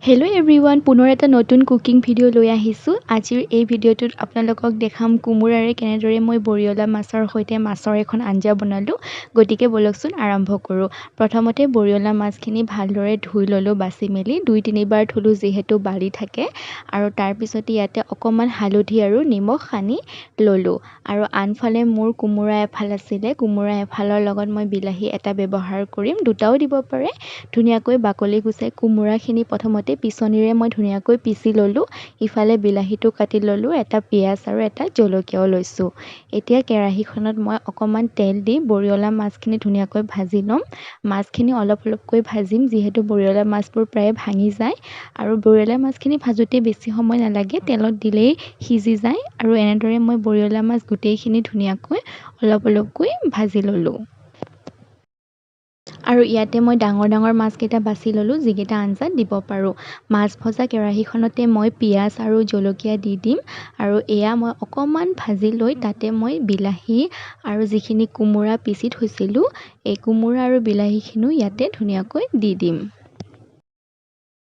Hello' everyone, পুনৰ এটা নতুন কুকিং ভিডিঅ' লৈ আহিছোঁ। আজিৰ এই ভিডিঅ'টোত আপোনালোকক দেখাম কোমোৰাৰে কেনেদৰে মই বৰিয়লা মাছৰ সৈতে মাছৰ এখন আঞ্জা বনালোঁ। গতিকে ব'লকচোন আৰম্ভ কৰোঁ। প্ৰথমতে বৰিয়লা মাছখিনি ভালদৰে ধুই ল'লোঁ, বাছি মেলি 2-3 বাৰ ধুলোঁ যিহেতু বালি থাকে। আৰু তাৰপিছতে ইয়াতে অকণমান হালধি আৰু নিমখ সানি ল'লোঁ। আৰু আনফালে মোৰ কোমোৰা এফাল আছিলে, কোমোৰা এফালৰ লগত মই বিলাহী এটা ব্যৱহাৰ কৰিম, দুটাও দিব পাৰে। ধুনীয়াকৈ বাকলি গুচাই কোমোৰাখিনি প্ৰথমতে পিছনিৰে মই ধুনীয়াকৈ পিচি ল'লোঁ। ইফালে বিলাহীটো কাটি ল'লোঁ, এটা পিঁয়াজ আৰু এটা জলকীয়াও লৈছোঁ। এতিয়া কেৰাহীখনত মই অকণমান তেল দি বৰিয়লা মাছখিনি ধুনীয়াকৈ ভাজি ল'ম। মাছখিনি অলপ অলপকৈ ভাজিম যিহেতু বৰিয়লা মাছবোৰ প্ৰায়ে ভাঙি যায়। আৰু বৰিয়লা মাছখিনি ভাজোঁতে বেছি সময় নালাগে, তেলত দিলেই সিজি যায়। আৰু এনেদৰে মই বৰিয়লা মাছ গোটেইখিনি ধুনীয়াকৈ অলপ অলপকৈ ভাজি ল'লোঁ। আৰু ইয়াতে মই ডাঙৰ ডাঙৰ মাছকেইটা বাছি ল'লোঁ, যিকেইটা আঞ্জাত দিব পাৰোঁ। মাছ ভজা কেৰাহীখনতে মই পিঁয়াজ আৰু জলকীয়া দি দিম। আৰু এয়া মই অকণমান ভাজি লৈ তাতে মই বিলাহী আৰু যিখিনি কোমোৰা পিচি থৈছিলোঁ, এই কোমোৰা আৰু বিলাহীখিনিও ইয়াতে ধুনীয়াকৈ দি দিম।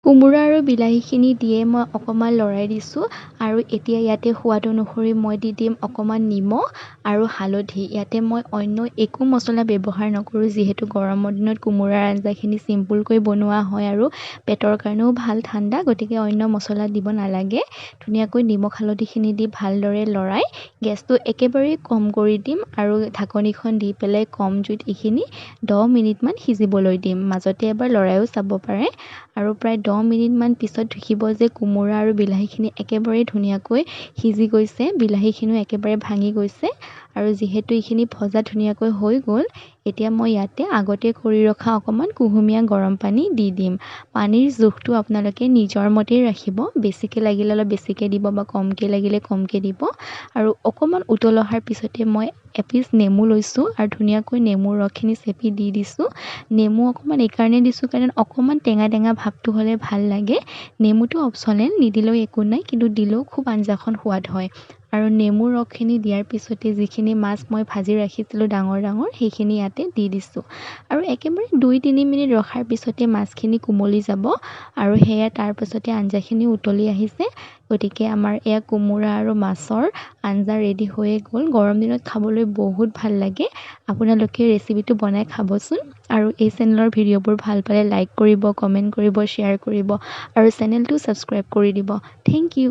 কোমোৰা আৰু বিলাহীখিনি দিয়ে মই অকণমান লৰাই দিছোঁ। আৰু এতিয়া ইয়াতে সোৱাদ অনুসৰি মই দি দিম অকণমান নিমখ আৰু হালধি। ইয়াতে মই অন্য একো মছলা ব্যৱহাৰ নকৰোঁ যিহেতু গৰমৰ দিনত কোমোৰাৰ আঞ্জাখিনি চিম্পুলকৈ বনোৱা হয় আৰু পেটৰ কাৰণেও ভাল ঠাণ্ডা, গতিকে অন্য মছলা দিব নালাগে। ধুনীয়াকৈ নিমখ হালধিখিনি দি ভালদৰে লৰাই গেছটো একেবাৰেই কম কৰি দিম আৰু ঢাকনিখন দি পেলাই কম জুইত এইখিনি 10 মিনিটমান সিজিবলৈ দিম। মাজতে এবাৰ লৰাইও চাব পাৰে। আৰু প্ৰায় 10 মিনিটমান পিছত দেখিব যে কোমোৰা আৰু বিলাহীখিনি একেবাৰে ধুনীয়াকৈ সিজি গৈছে, বিলাহীখিনিও একেবাৰে ভাঙি গৈছে। আৰু যিহেতু এইখিনি ভজা ধুনীয়াকৈ হৈ গ'ল, এতিয়া মই ইয়াতে আগতে কৰি ৰখা অকণমান কুহুমীয়া গৰম পানী দি দিম। পানীৰ জোখটো আপোনালোকে নিজৰ মতেই ৰাখিব, বেছিকৈ লাগিলে অলপ বেছিকৈ দিব বা কমকৈ লাগিলে কমকৈ দিব। আৰু অকণমান উতল অহাৰ পিছতে মই এপিচ নেমু লৈছোঁ আৰু ধুনীয়াকৈ নেমুৰ ৰসখিনি চেপি দি দিছোঁ। নেমু অকণমান এইকাৰণে দিছোঁ কাৰণ অকণমান টেঙা টেঙা ভাৱটো হ'লে ভাল লাগে। নেমুটো অপচনেল, নিদিলেও একো নাই, কিন্তু দিলেও খুব আঞ্জাখন সোৱাদ হয়। আৰু নেমুৰ ৰসখিনি দিয়াৰ পিছতে যিখিনি মাছ মই ভাজি ৰাখিছিলোঁ ডাঙৰ ডাঙৰ, সেইখিনি ইয়াতে দি দিছোঁ। আৰু একেবাৰে 2-3 মিনিট ৰখাৰ পিছতে মাছখিনি কোমলি যাব। আৰু সেয়া তাৰপিছতে আঞ্জাখিনি উতলি আহিছে। গতিকে আমাৰ এয়া কোমোৰা আৰু মাছৰ আঞ্জা ৰেডি হৈয়ে গ'ল। গৰম দিনত খাবলৈ বহুত ভাল লাগে। আপোনালোকে ৰেচিপিটো বনাই খাবচোন। আৰু এই চেনেলৰ ভিডিঅ'বোৰ ভাল পালে লাইক কৰিব, কমেণ্ট কৰিব, শ্বেয়াৰ কৰিব আৰু চেনেলটো ছাবস্ক্ৰাইব কৰি দিব। Thank U.